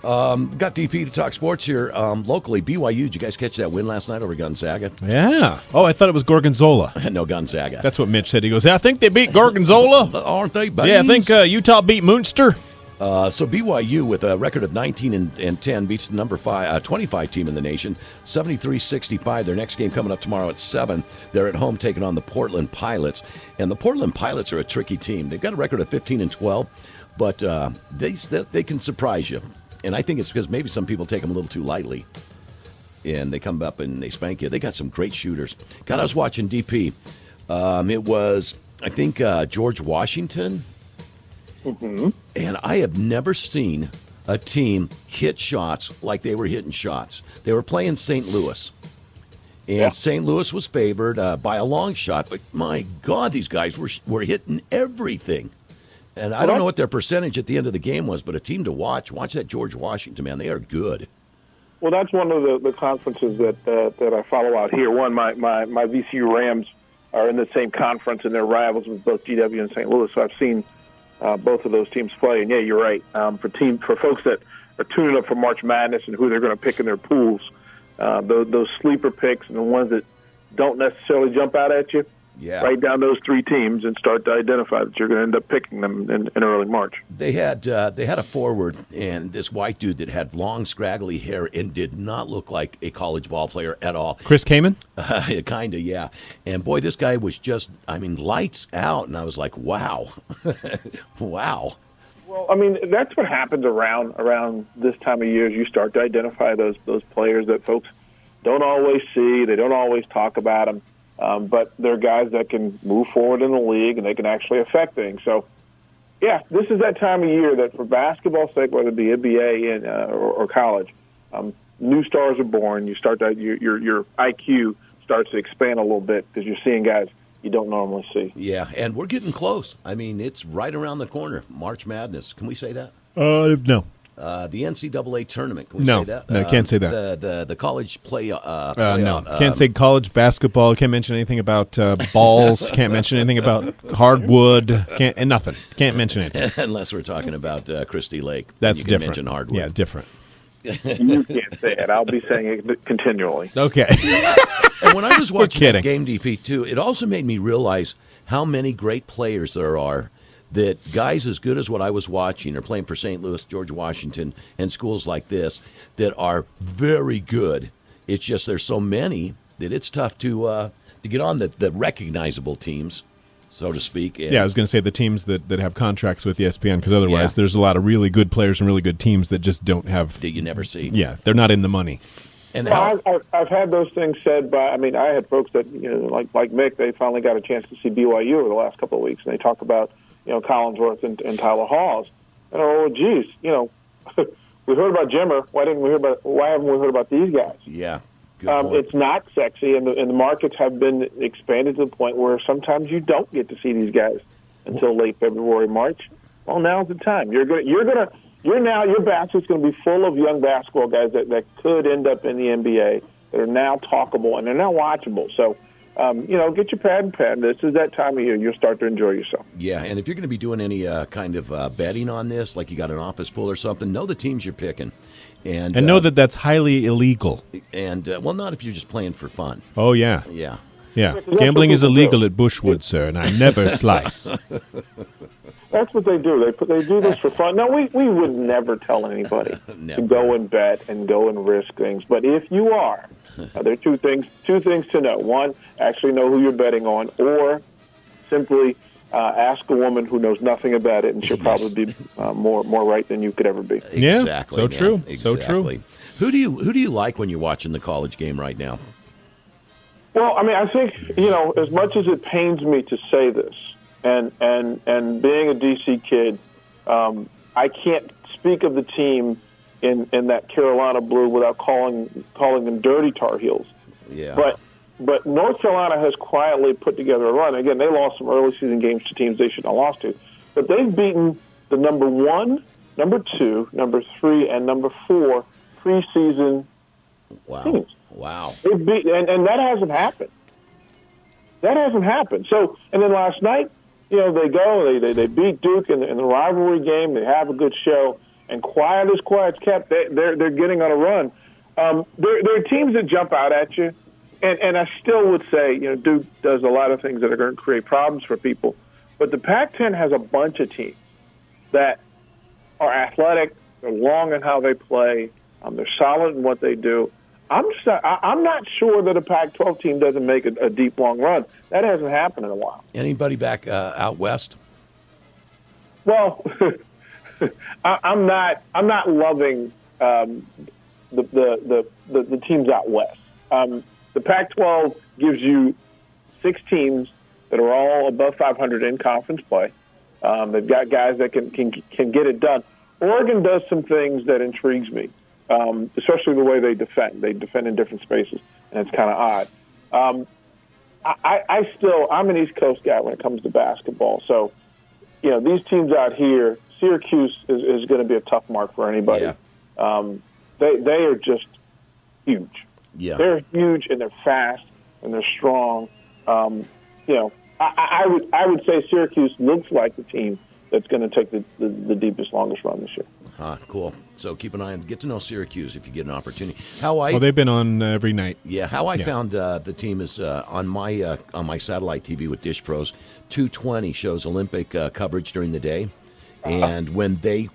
Got DP to talk sports here. Locally, BYU, did you guys catch that win last night over Gonzaga? Yeah. Oh, I thought it was Gorgonzola. No, Gonzaga. That's what Mitch said. He goes, I think they beat Gorgonzola. Aren't they, buddies? Yeah, I think Utah beat Munster. So BYU, with a record of 19-10, beats the number 25 team in the nation, 73-65. Their next game coming up tomorrow at 7. They're at home taking on the Portland Pilots. And the Portland Pilots are a tricky team. They've got a record of 15-12, but they can surprise you. And I think it's because maybe some people take them a little too lightly. And they come up and they spank you. They got some great shooters. God, I was watching DP. It was, I think, George Washington. Mm-hmm. And I have never seen a team hit shots like they were hitting shots. They were playing St. Louis. And St. Louis was favored by a long shot. But, my God, these guys were hitting everything. And I don't know what their percentage at the end of the game was, but a team to watch. Watch that George Washington, man. They are good. Well, that's one of the conferences that I follow out here. One, my VCU Rams are in the same conference, and they're rivals with both GW and St. Louis. So I've seen both of those teams play. And, yeah, you're right. For folks that are tuning up for March Madness and who they're going to pick in their pools, those sleeper picks and the ones that don't necessarily jump out at you, write down those three teams and start to identify that you're going to end up picking them in early March. They had a forward, and this white dude that had long, scraggly hair and did not look like a college ball player at all. Chris Kaman? Kind of, yeah. And, boy, this guy was just, lights out. And I was like, wow. Wow. Well, that's what happens around this time of year is you start to identify those players that folks don't always see. They don't always talk about them. But they're guys that can move forward in the league and they can actually affect things. So, yeah, this is that time of year that for basketball's sake, whether it be NBA or college, new stars are born. You start to your IQ starts to expand a little bit because you're seeing guys you don't normally see. Yeah, and we're getting close. It's right around the corner. March Madness. Can we say that? No. The NCAA tournament. Can we say that? No, can't say that. The college play. No, can't say college basketball. Can't mention anything about balls. Can't mention anything about hardwood. And nothing. Can't mention anything unless we're talking about Christie Lake. That's you different. Mention hardwood. Yeah, different. You can't say it. I'll be saying it continually. Okay. And when I was watching that game, DP too, it also made me realize how many great players there are. That guys as good as what I was watching are playing for St. Louis, George Washington, and schools like this that are very good. It's just there's so many that it's tough to get on the recognizable teams, so to speak. And, I was going to say the teams that have contracts with ESPN, because otherwise there's a lot of really good players and really good teams that just don't have. That you never see. Yeah, they're not in the money. And I've had those things said by. I had folks that like Mick. They finally got a chance to see BYU over the last couple of weeks, and they talk about. Collinsworth and Tyler Hawes. And geez, we heard about Jimmer. Why haven't we heard about these guys? Yeah, good point. It's not sexy, and the markets have been expanded to the point where sometimes you don't get to see these guys until late February, March. Well, now's the time. Your basket's going to be full of young basketball guys that could end up in the NBA that are now talkable and they're now watchable. So. Get your pad and pen. This is that time of year. You'll start to enjoy yourself. Yeah, and if you're going to be doing any kind of betting on this, like you got an office pool or something, know the teams you're picking. And know that that's highly illegal. And, not if you're just playing for fun. Oh, yeah. Yeah. Yeah. Gambling is illegal at Bushwood, sir, and I never slice. That's what they do. They do this for fun. Now, we would never tell anybody to go and bet and go and risk things. But if you are, there are two things to know. One, actually know who you're betting on, or simply ask a woman who knows nothing about it, and she'll probably be more right than you could ever be. Yeah, exactly. So true. Exactly. So true. Who do you like when you're watching the college game right now? Well, I think as much as it pains me to say this, and being a DC kid, I can't speak of the team in that Carolina blue without calling them dirty Tar Heels. Yeah. But North Carolina has quietly put together a run. Again, they lost some early season games to teams they shouldn't have lost to. But they've beaten the number 1, number 2, number 3, and number 4 preseason teams. Wow. They've beat, and that hasn't happened. That hasn't happened. So, and then last night, they go, they beat Duke in the rivalry game. They have a good show. and quiet as quiet's kept, they're getting on a run. There are teams that jump out at you, and I still would say, Duke does a lot of things that are going to create problems for people. But the Pac-10 has a bunch of teams that are athletic, they're long in how they play, they're solid in what they do. I'm not sure that a Pac-12 team doesn't make a deep, long run. That hasn't happened in a while. Anybody back out west? Well, I'm not loving the teams out west. The Pac-12 gives you 6 teams that are all above 500 in conference play. They've got guys that can get it done. Oregon does some things that intrigues me, especially the way they defend. They defend in different spaces, and it's kind of odd. I'm an East Coast guy when it comes to basketball. So, these teams out here, Syracuse is going to be a tough mark for anybody. Yeah. They are just huge. Yeah. They're huge, and they're fast, and they're strong. I would say Syracuse looks like the team that's going to take the deepest, longest run this year. Cool. So keep an eye on, get to know Syracuse if you get an opportunity. They've been on every night. Yeah, I found the team is on my satellite TV with Dish Pros. 220 shows Olympic coverage during the day, and when they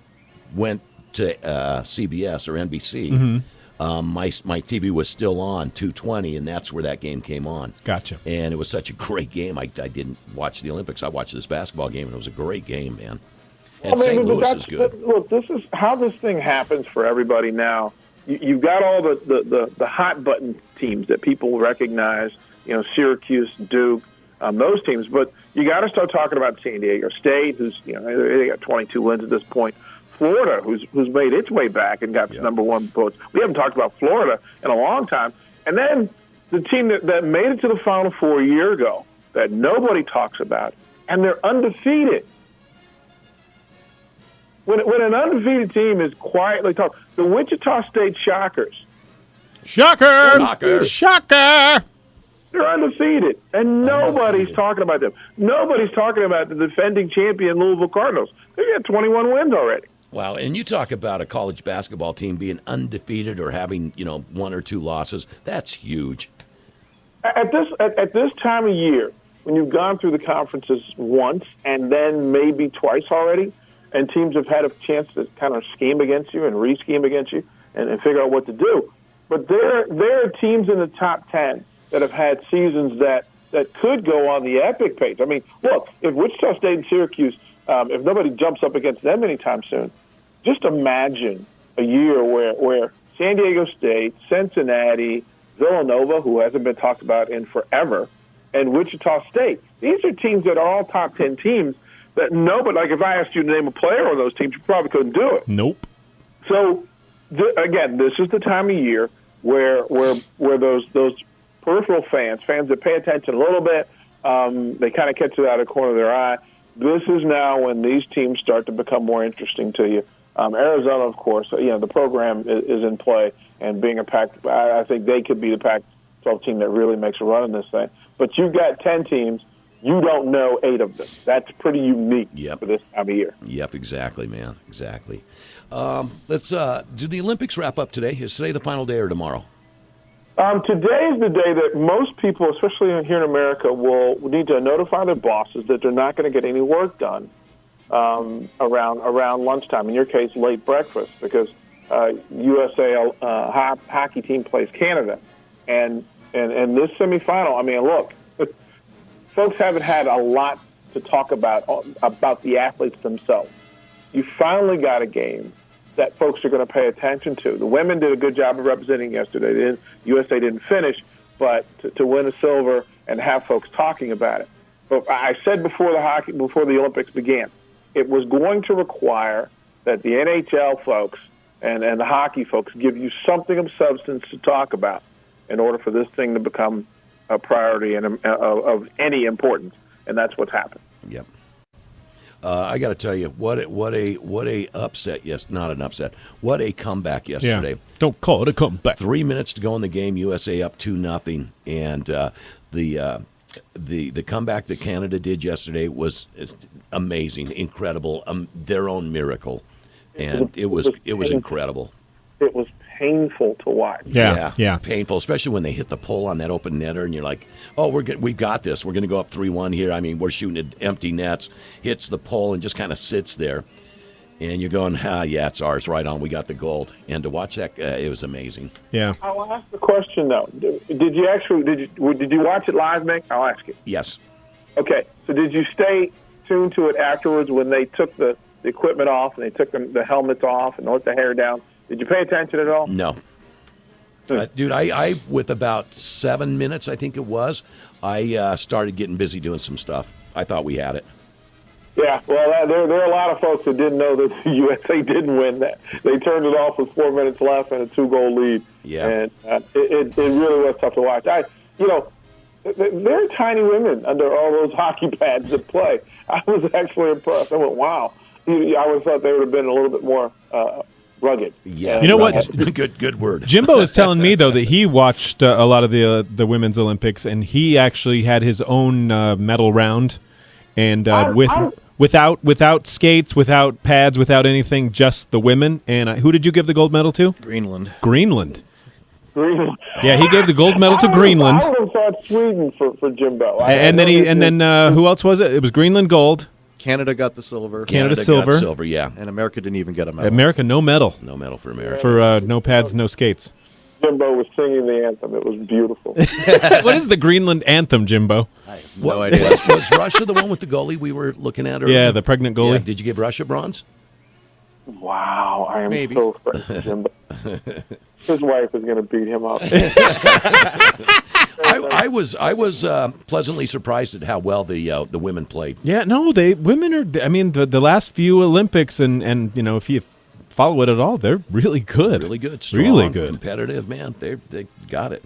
went to CBS or NBC, my TV was still on 220, and that's where that game came on. Gotcha. And it was such a great game. I didn't watch the Olympics. I watched this basketball game, and it was a great game, man. And St. Louis is good. Look, this is how this thing happens for everybody now. You've got all the hot button teams that people recognize, Syracuse, Duke, those teams. But you got to start talking about San Diego State, who's they got 22 wins at this point. Florida, who's made its way back and got number one votes. We haven't talked about Florida in a long time. And then the team that made it to the Final Four a year ago that nobody talks about, and they're undefeated. When an undefeated team is quietly talking, the Wichita State Shockers. Shocker! They're undefeated, and nobody's talking about them. Nobody's talking about the defending champion Louisville Cardinals. They've got 21 wins already. Wow, and you talk about a college basketball team being undefeated or having, 1 or 2 losses. That's huge. At this time of year, when you've gone through the conferences once and then maybe twice already, and teams have had a chance to kind of scheme against you and re-scheme against you and figure out what to do. But there are teams in the top 10 that have had seasons that could go on the epic page. I mean, look, if Wichita State and Syracuse, if nobody jumps up against them anytime soon, just imagine a year where San Diego State, Cincinnati, Villanova, who hasn't been talked about in forever, and Wichita State. These are teams that are all top 10 teams that nobody, like if I asked you to name a player on those teams, you probably couldn't do it. Nope. So, again, this is the time of year where those peripheral fans that pay attention a little bit, they kind of catch it out of the corner of their eye. This is now when these teams start to become more interesting to you. Arizona, of course, the program is in play, and being a Pac, I think they could be the Pac-12 team that really makes a run in this thing. But you've got 10 teams. You don't know 8 of them. That's pretty unique for this time of year. Yep, exactly, man. Exactly. Let's do the Olympics wrap up today? Is today the final day or tomorrow? Today is the day that most people, especially here in America, will need to notify their bosses that they're not going to get any work done around lunchtime. In your case, late breakfast, because USA hockey team plays Canada, and this semifinal. I mean, look, folks haven't had a lot to talk about the athletes themselves. You finally got a game that folks are going to pay attention to. The women did a good job of representing yesterday. USA didn't finish, but to win a silver and have folks talking about it. But I said before the Olympics began, it was going to require that the NHL folks and the hockey folks give you something of substance to talk about in order for this thing to become a priority and of any importance, and that's what's happened. Yep. I got to tell you, what a upset! Yes, not an upset. What a comeback yesterday! Yeah. Don't call it a comeback. 3 minutes to go in the game. USA up 2-0, and the comeback that Canada did yesterday was amazing, incredible, their own miracle. and it was incredible. It was painful to watch. Yeah. Painful, especially when they hit the pole on that open netter, and you're like, "Oh, we've got this. We're going to go up 3-1 here." I mean, we're shooting at empty nets, hits the pole, and just kind of sits there, and you're going, "Yeah, it's ours. Right on. We got the gold." And to watch that, it was amazing. Yeah. I'll ask the question though. Did you watch it live, Mick? I'll ask you. Yes. Okay. So did you stay tuned to it afterwards when they took the equipment off and they took the helmets off and let the hair down? Did you pay attention at all? No. Dude, I with about 7 minutes, I think it was, I started getting busy doing some stuff. I thought we had it. Yeah, well, there are a lot of folks that didn't know that the USA didn't win that. They turned it off with 4 minutes left and a 2-goal lead. Yeah. And it really was tough to watch. They're tiny women under all those hockey pads that play. I was actually impressed. I went, wow. I would have thought they would have been a little bit more rugged. Yeah, you know what? Good word. Jimbo is telling me though that he watched a lot of the women's Olympics, and he actually had his own medal round, and without skates, without pads, without anything, just the women. And who did you give the gold medal to? Greenland. Yeah, he gave the gold medal to Greenland. I would have thought Sweden for Jimbo. And then who else was it? It was Greenland gold. Canada got the silver. Canada got silver. Silver, yeah. And America didn't even get a medal. America, no medal. No medal for America. For no pads, no skates. Jimbo was singing the anthem. It was beautiful. What is the Greenland anthem, Jimbo? I have no idea. Was Russia the one with the goalie we were looking at earlier? Yeah, the pregnant goalie. Yeah. Did you give Russia bronze? Wow, I am Maybe. so afraid for Jimbo. His wife is going to beat him up. I was pleasantly surprised at how well the women played. Yeah, no, women are. I mean, the last few Olympics, and if you follow it at all, they're really good. Really good. Strong, really good. Competitive, man. They got it.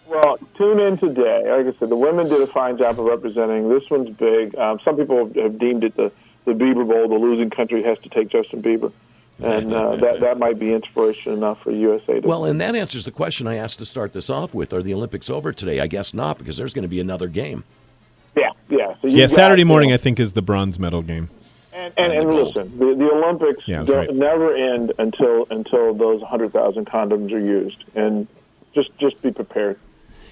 Well, tune in today. Like I said, the women did a fine job of representing. This one's big. Some people have deemed it the Bieber Bowl. The losing country has to take Justin Bieber. And that might be inspiration enough for USA. Well, and that answers the question I asked to start this off with. Are the Olympics over today? I guess not, because there's going to be another game. Yeah. So Saturday morning, I think, is the bronze medal game. And listen, the Olympics never end until those 100,000 condoms are used. And just be prepared.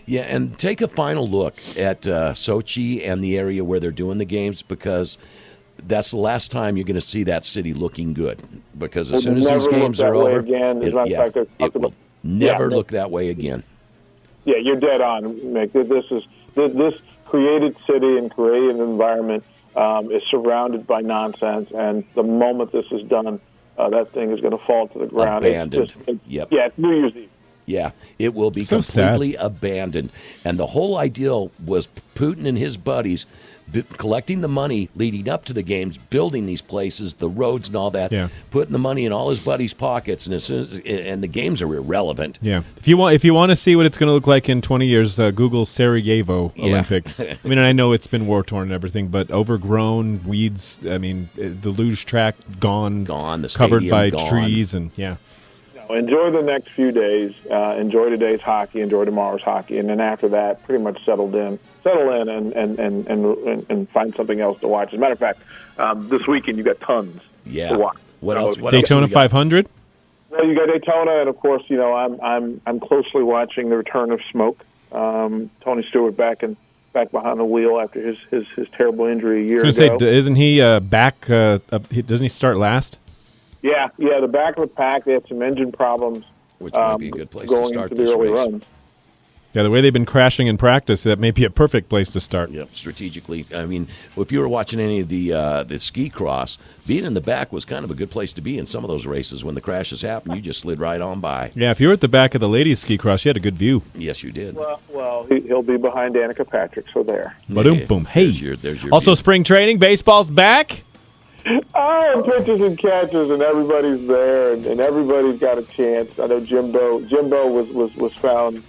Yeah, and take a final look at Sochi and the area where they're doing the games, because that's the last time you're going to see that city looking good. Because as soon as these games are over, it will never look that way again. Yeah, you're dead on, Mick. This created city and created environment is surrounded by nonsense, and the moment this is done, that thing is going to fall to the ground. Abandoned. Yeah, it's New Year's Eve. Yeah, it will be so completely sad. abandoned. And the whole ideal was Putin and his buddies collecting the money leading up to the games, building these places, the roads and all that, putting the money in all his buddies' pockets, and the games are irrelevant. Yeah. If you want to see what it's going to look like in 20 years, Google Sarajevo Olympics. I mean, I know it's been war-torn and everything, but overgrown, weeds, I mean, the luge track gone, the covered by gone. trees, and Enjoy the next few days. Enjoy today's hockey. Enjoy tomorrow's hockey, and then after that, pretty much settle in and find something else to watch. As a matter of fact, this weekend you got tons to watch. What else? Daytona 500. Well, you got Daytona, and of course, I'm closely watching the return of Smoke. Tony Stewart back behind the wheel after his terrible injury a year ago. Say, isn't he back? Doesn't he start last? Yeah, the back of the pack. They had some engine problems, which might be a good place going to start into the this early race. runs. Yeah, the way they've been crashing in practice, that may be a perfect place to start. Yep, strategically. I mean, if you were watching any of the ski cross, being in the back was kind of a good place to be in some of those races. When the crashes happened, you just slid right on by. Yeah, if you were at the back of the ladies' ski cross, you had a good view. Yes, you did. Well, he'll be behind Danica Patrick, so there. Ba-doom, boom. Hey, there's your also view. spring training, baseball's back. Oh, pitches and catches, and everybody's there, and everybody's got a chance. I know Jimbo was found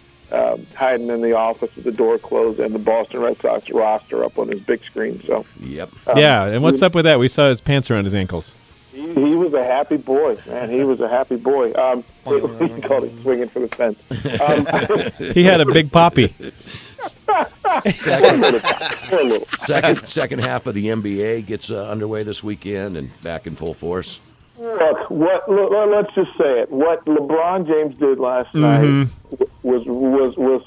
hiding in the office with the door closed and the Boston Red Sox roster up on his big screen. So, yep. Yeah, and what's up with that? We saw his pants around his ankles. He was a happy boy, man. He was a happy boy. He called it swinging for the fence. He had a big poppy. Second half of the NBA gets underway this weekend and back in full force. Look, let's just say it. What LeBron James did last night was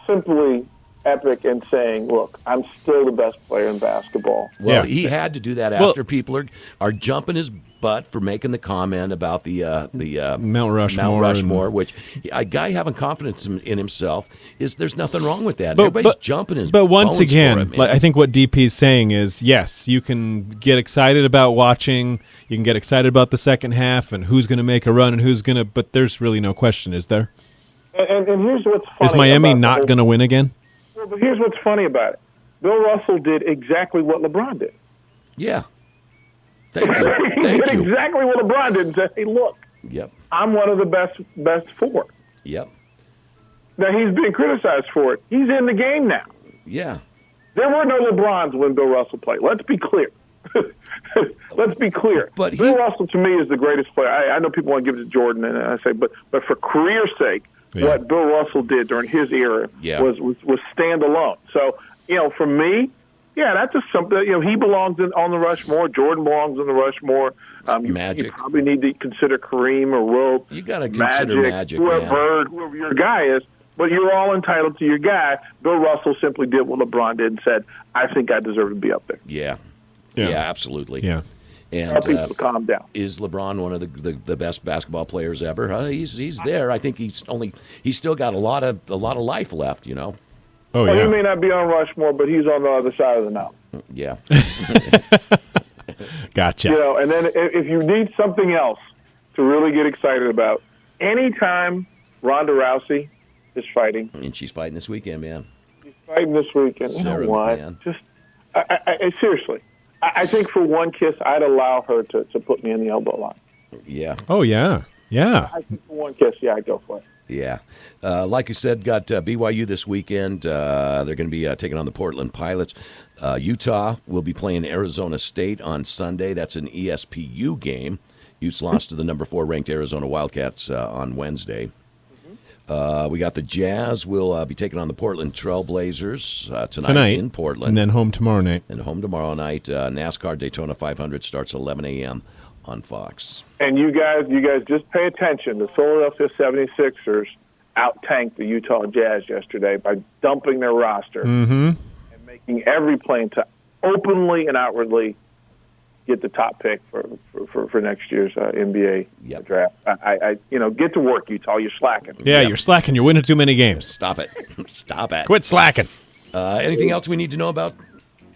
simply epic and saying, look, I'm still the best player in basketball. Well, he had to do that after people are jumping his butt for making the comment about the Mount Rushmore, which a guy having confidence in himself there's nothing wrong with that. Everybody's jumping his But once bones again, for it, I think what DP is saying is, yes, you can get excited about watching, you can get excited about the second half and who's going to make a run and who's going to, but there's really no question, is there? And here's what's funny. Is Miami not going to win again? Well, but here's what's funny about it. Bill Russell did exactly what LeBron did. Yeah. Thank you. He did exactly what LeBron did and said, hey, look, I'm one of the best four. Yep. Now, he's being criticized for it. He's in the game now. Yeah. There were no LeBrons when Bill Russell played. Let's be clear. Let's be clear. But Bill Russell, to me, is the greatest player. I know people want to give it to Jordan, and I say, but for career's sake, what Bill Russell did during his era was stand alone. So, for me, that's just something. He belongs on the Rushmore. Jordan belongs on the Rushmore. Magic. You probably need to consider Kareem or Wilt. You got to consider Magic, whoever your guy is. But you're all entitled to your guy. Bill Russell simply did what LeBron did and said, I think I deserve to be up there. Yeah, absolutely. Yeah. And people calm down. Is LeBron one of the best basketball players ever? He's there. I think he's still got a lot of life left. Oh well, yeah. He may not be on Rushmore, but he's on the other side of the mountain. Yeah. Gotcha. And then if you need something else to really get excited about, anytime Ronda Rousey is fighting, and she's fighting this weekend, man. She's fighting this weekend. You know what? Man. Just seriously. I think for one kiss, I'd allow her to put me in the elbow line. Yeah. Oh, yeah. Yeah. I think for one kiss, I'd go for it. Yeah. Like you said, got BYU this weekend. They're going to be taking on the Portland Pilots. Utah will be playing Arizona State on Sunday. That's an ESPU game. Utes lost to the number 4 ranked Arizona Wildcats on Wednesday. We got the Jazz will be taking on the Portland Trailblazers tonight in Portland. And then home tomorrow night. NASCAR Daytona 500 starts 11 a.m. on Fox. And you guys just pay attention. The Philadelphia 76ers out-tanked the Utah Jazz yesterday by dumping their roster and making every plan to openly and outwardly get the top pick for next year's NBA draft. I get to work, Utah. You're slacking. Yeah, you're slacking. You're winning too many games. Stop it. Stop it. Quit slacking. Anything else we need to know about?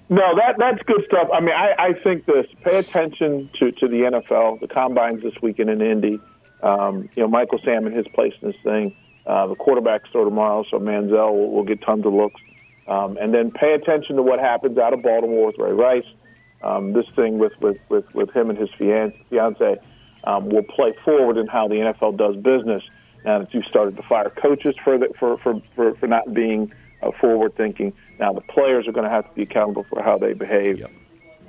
No, that's good stuff. I mean, I think this. Pay attention to the NFL, the combines this weekend in Indy. Michael Sam in his place in this thing. The quarterback's throw tomorrow, so Manziel will get tons of looks. And then pay attention to what happens out of Baltimore with Ray Rice. This thing with him and his fiance will play forward in how the NFL does business. Now that you've started to fire coaches for not being forward thinking, now the players are going to have to be accountable for how they behave. Yep.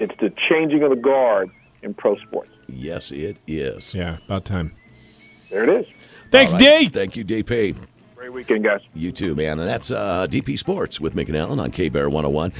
It's the changing of the guard in pro sports. Yes, it is. Yeah, about time. There it is. Thanks, D. Thank you, DP. Great weekend, guys. You too, man. And that's DP Sports with Mick and Allen on KBER 101.